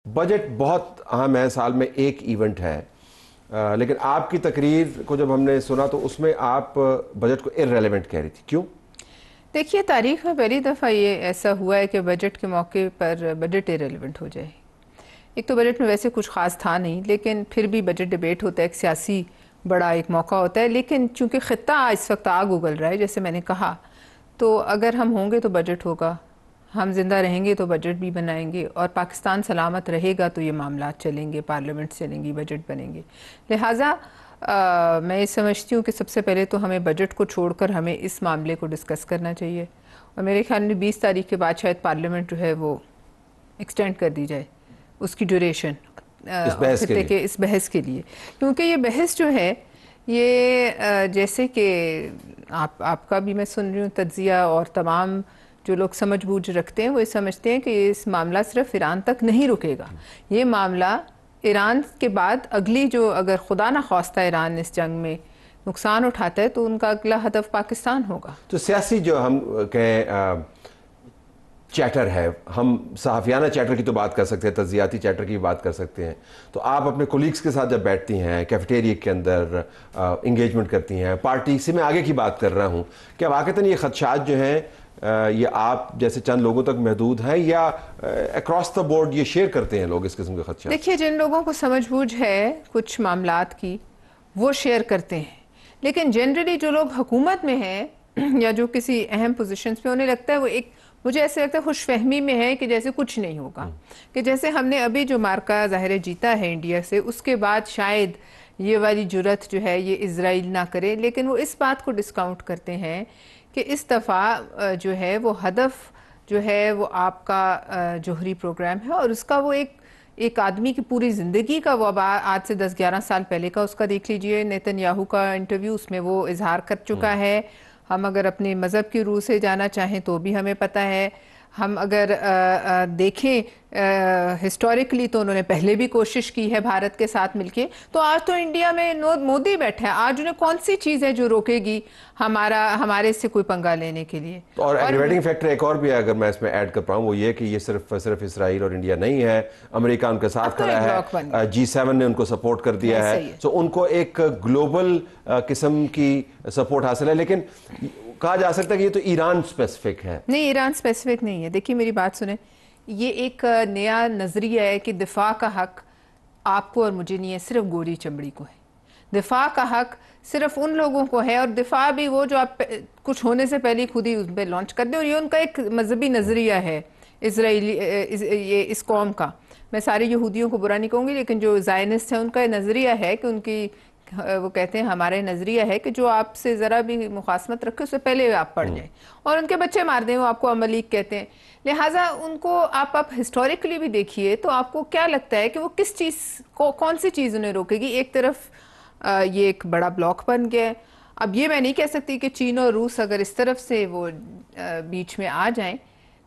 Budget बहुत अहम है, साल में एक इवेंट है, लेकिन आपकी तकरीर को जब हमने सुना तो उसमें आप बजट को इररेलेवेंट कह रही थी, क्यों? देखिए, तारीख में पहली दफ़ा ये ऐसा हुआ है कि बजट के मौके पर बजट इरेलीवेंट हो जाए। एक तो बजट में वैसे कुछ ख़ास था नहीं, लेकिन फिर भी बजट डिबेट होता है, एक सियासी बड़ा एक मौका होता है। लेकिन चूंकि ख़ित्ता इस वक्त आग उगल रहा है, जैसे मैंने कहा, तो अगर हम होंगे तो बजट होगा, हम जिंदा रहेंगे तो बजट भी बनाएंगे, और पाकिस्तान सलामत रहेगा तो ये मामला चलेंगे, पार्लियामेंट चलेंगी, बजट बनेंगे। लिहाजा मैं ये समझती हूँ कि सबसे पहले तो हमें बजट को छोड़कर हमें इस मामले को डिस्कस करना चाहिए। और मेरे ख्याल में 20 तारीख के बाद शायद पार्लियामेंट जो है वो एक्सटेंड कर दी जाए, उसकी ड्यूरेशन इस बहस के लिए, क्योंकि ये बहस जो है ये जैसे कि आपका भी मैं सुन रही हूँ तज्जिया, और तमाम जो लोग समझ बूझ रखते हैं वो ये समझते हैं कि इस मामला सिर्फ ईरान तक नहीं रुकेगा। ये मामला ईरान के बाद अगली जो, अगर खुदा न खास्ता ईरान इस जंग में नुकसान उठाता है तो उनका अगला हदफ पाकिस्तान होगा। तो सियासी जो हम कहें चैटर है, हम सहाफ़ियाना चैटर की तो बात कर सकते हैं, तज्जियाती चैटर की बात कर सकते हैं, तो आप अपने कोलीग्स के साथ जब बैठती हैं कैफेटेरिया के अंदर, इंगेजमेंट करती हैं, पार्टी से मैं आगे की बात कर रहा हूँ, क्या वाक़तन ये खदशात जो हैं ये आप जैसे चंद लोगों तक महदूद हैं या अक्रॉस द बोर्ड ये शेयर करते हैं लोग इस किस्म के खदशात? देखिए, जिन लोगों को समझ बूझ है कुछ मामलात की वो शेयर करते हैं, लेकिन जनरली जो लोग हुकूमत में हैं या जो किसी अहम पोजीशंस पे, उन्हें लगता है वो एक, मुझे ऐसे लगता है खुशफहमी में है कि जैसे कुछ नहीं होगा, कि जैसे हमने अभी जो मार्का ज़ाहिर जीता है इंडिया से, उसके बाद शायद ये वाली जुरत जो है ये इजराइल ना करे। लेकिन वो इस बात को डिस्काउंट करते हैं कि इस दफ़ा जो है वो हदफ जो है वो आपका जोहरी प्रोग्राम है, और उसका वो एक आदमी की पूरी ज़िंदगी का, वो अब आज से 10-11 साल पहले का उसका देख लीजिए, नेतन्याहू का इंटरव्यू, उसमें वो इजहार कर चुका है। हम अगर अपने मज़हब की रूह से जाना चाहें तो भी हमें पता है, हम अगर देखें हिस्टोरिकली तो उन्होंने पहले भी कोशिश की है भारत के साथ मिलके। तो आज तो इंडिया में मोदी बैठे हैं, आज उन्हें कौन सी चीज़ है जो रोकेगी हमारे से कोई पंगा लेने के लिए? और एग्रीवेटिंग फैक्टर एक और भी है, अगर मैं इसमें ऐड कर पाऊँ, वो ये कि ये सिर्फ इसराइल और इंडिया नहीं है, अमेरिका उनके साथ खड़ा है, G7 ने उनको सपोर्ट कर दिया है, तो उनको एक ग्लोबल किस्म की सपोर्ट हासिल है। लेकिन कहा जा सकता है कि ये तो ईरान स्पेसिफिक है। नहीं, ईरान स्पेसिफिक नहीं है। देखिए, मेरी बात सुने, ये एक नया नजरिया है कि दिफा का हक आपको और मुझे नहीं है, सिर्फ गोरी चमड़ी को है। दिफा का हक सिर्फ उन लोगों को है, और दिफा भी वो जो आप कुछ होने से पहले खुद ही उस पर लॉन्च कर दें, और ये उनका एक मजहबी नजरिया है इसराइली ये इस कौम का। मैं सारे यहूदियों को बुरा नहीं कहूँगी, लेकिन जो ज़ायनिस्ट है उनका नजरिया है कि उनकी, वो कहते हैं हमारे नजरिया है कि जो आपसे ज़रा भी मुखासमत रखे उससे पहले आप पढ़ जाएं और उनके बच्चे मार दें, वो आपको अमलीक कहते हैं। लिहाजा उनको आप हिस्टोरिकली भी देखिए तो आपको क्या लगता है कि वो किस चीज़ को, कौन सी चीज़ उन्हें रोकेगी? एक तरफ ये एक बड़ा ब्लॉक बन गया है। अब ये मैं नहीं कह सकती कि चीन और रूस अगर इस तरफ से वो बीच में आ जाएं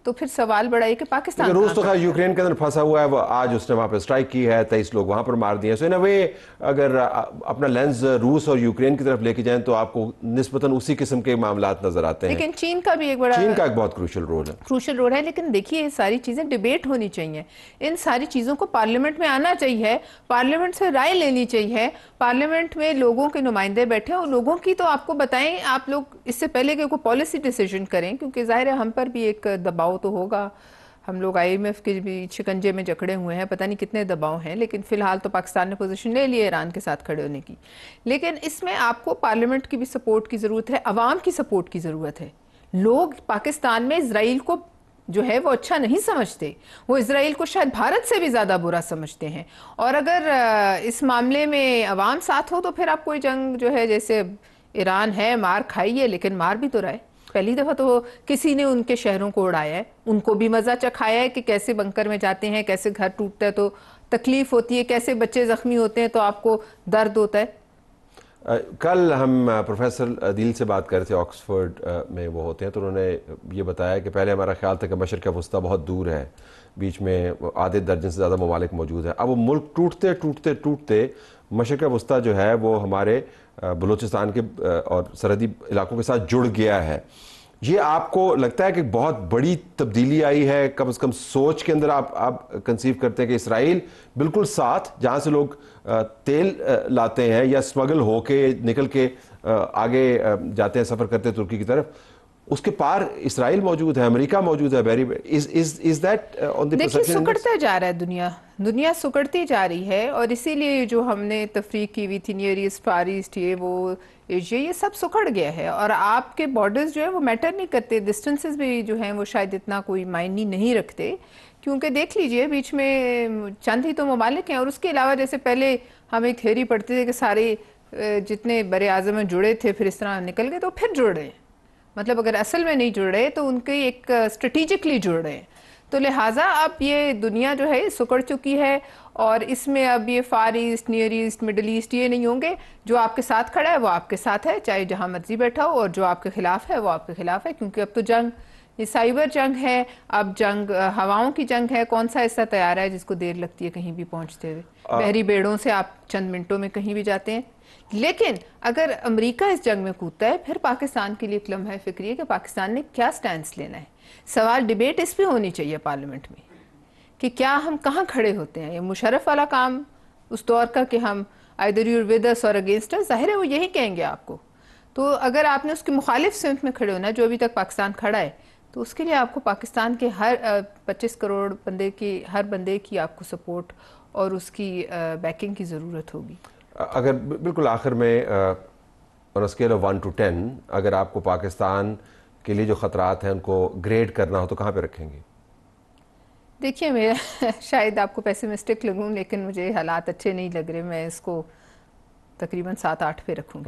तो फिर सवाल बड़ा है कि पाकिस्तान, रूस तो यूक्रेन के अंदर फंसा हुआ है, वो आज उसने वहाँ पर स्ट्राइक की है, 23 लोग वहाँ पर मार दिए। सो इन अ वे अगर अपना लेंस रूस और यूक्रेन की तरफ लेके जाएं तो आपको निस्बतन उसी किस्म के मामलात नजर आते हैं। लेकिन चीन का भी एक बड़ा, चीन का एक बहुत क्रूशल रोल है। लेकिन देखिए, ये सारी चीज़ें डिबेट होनी चाहिए, इन सारी चीज़ों को पार्लियामेंट में आना चाहिए, पार्लियामेंट से राय लेनी चाहिए, पार्लियामेंट में लोगों के नुमाइंदे बैठे और लोगों की तो आपको बताएं, आप लोग इससे पहले कि कोई पॉलिसी डिसीजन करें, क्योंकि जाहिर है हम पर भी एक दबाव तो होगा। हम लोग IMF के भी शिकंजे में जकड़े हुए हैं, पता नहीं कितने दबाव हैं, लेकिन फिलहाल तो पाकिस्तान ने पोजीशन ले ली है ईरान के साथ खड़े होने की। लेकिन इसमें आपको पार्लियामेंट की भी सपोर्ट की ज़रूरत है, अवाम की सपोर्ट की ज़रूरत है। लोग पाकिस्तान में इजराइल को जो है वो अच्छा नहीं समझते, वो इजराइल को शायद भारत से भी ज़्यादा बुरा समझते हैं। और अगर इस मामले में अवाम साथ हो तो फिर आप कोई जंग जो है, जैसे ईरान है मार खाई है, लेकिन मार भी तो रहा है। पहली दफ़ा तो किसी ने उनके शहरों को उड़ाया है, उनको भी मज़ा चखाया है कि कैसे बंकर में जाते हैं, कैसे घर टूटता है तो तकलीफ़ होती है, कैसे बच्चे ज़ख्मी होते हैं तो आपको दर्द होता है। कल हम प्रोफेसर अदील से बात कर रहे थे, ऑक्सफोर्ड में वो होते हैं, तो उन्होंने ये बताया कि पहले हमारा ख्याल था कि मशरक़ वस्ता बहुत दूर है, बीच में आधे दर्जन से ज़्यादा ममालिक मौजूद हैं। अब वो मुल्क टूटते टूटते टूटते मशरक़ वस्ता जो है वो हमारे बलूचिस्तान के और सरहदी इलाकों के साथ जुड़ गया है। ये आपको लगता है कि बहुत बड़ी तब्दीली आई है, कम से कम सोच के अंदर आप कंसीव करते हैं कि इसराइल बिल्कुल साथ, जहाँ से लोग तेल लाते हैं या स्मगल होके निकल के आगे जाते हैं, सफ़र करते हैं तुर्की की तरफ, उसके पार इसराइल मौजूद है, अमेरिका मौजूद है। Very is that on the देखिए, परसेप्शन? सुकड़ता जा रहा है दुनिया सुकड़ती जा रही है, और इसीलिए जो हमने तफरीक की हुई थी नियर ईस्ट, फार ईस्ट, ये वो एशिया, ये सब सुखड़ गया है। और आपके बॉर्डर्स जो है वो मैटर नहीं करते, डिस्टेंसेस भी जो हैं वो शायद इतना कोई मायने नहीं रखते, क्योंकि देख लीजिए बीच में चंद ही तो ममालिक हैं। और उसके अलावा जैसे पहले हम एक थ्योरी पढ़ते थे कि सारे जितने बड़े आज़म में जुड़े थे फिर इस तरह निकल गए, तो फिर जुड़ रहे हैं। मतलब अगर असल में नहीं जुड़ रहे तो उनके एक स्ट्रेटिजिकली जुड़ रहे हैं। तो लिहाजा अब ये दुनिया जो है सुकड़ चुकी है, और इसमें अब ये far east, near east, middle east ये नहीं होंगे। जो आपके साथ खड़ा है वो आपके साथ है, चाहे जहां मर्जी बैठा हो, और जो आपके खिलाफ है वो आपके खिलाफ है। क्योंकि अब तो जंग, ये साइबर जंग है, अब जंग हवाओं की जंग है। कौन सा ऐसा तैयार है जिसको देर लगती है कहीं भी पहुंचते हुए? बहरी बेड़ों से आप चंद मिनटों में कहीं भी जाते हैं। लेकिन अगर अमेरिका इस जंग में कूदता है, फिर पाकिस्तान के लिए एक लम्हा फिक्री है कि पाकिस्तान ने क्या स्टैंड लेना है। सवाल, डिबेट इस पे होनी चाहिए पार्लियामेंट में कि क्या हम कहाँ खड़े होते हैं। ये मुशर्रफ वाला काम उस दौर का कि हम आइदर यूर विद अस और अगेंस्ट अस, जाहिर है वो यही कहेंगे आपको। तो अगर आपने उसकी मुखालिफ सिमत में खड़े होना, जो अभी तक पाकिस्तान खड़ा है, तो उसके लिए आपको पाकिस्तान के हर 25 करोड़ बंदे की, हर बंदे की आपको सपोर्ट और उसकी बैकिंग की ज़रूरत होगी। अगर बिल्कुल आखिर में ऑन स्केल ऑफ 1 to 10 अगर आपको पाकिस्तान के लिए जो ख़तरात हैं उनको ग्रेड करना हो तो कहाँ पे रखेंगे? देखिए, मैं शायद आपको पेसिमिस्टिक लगूं, लेकिन मुझे हालात अच्छे नहीं लग रहे। मैं इसको तकरीबन 7-8 पे रखूँगी।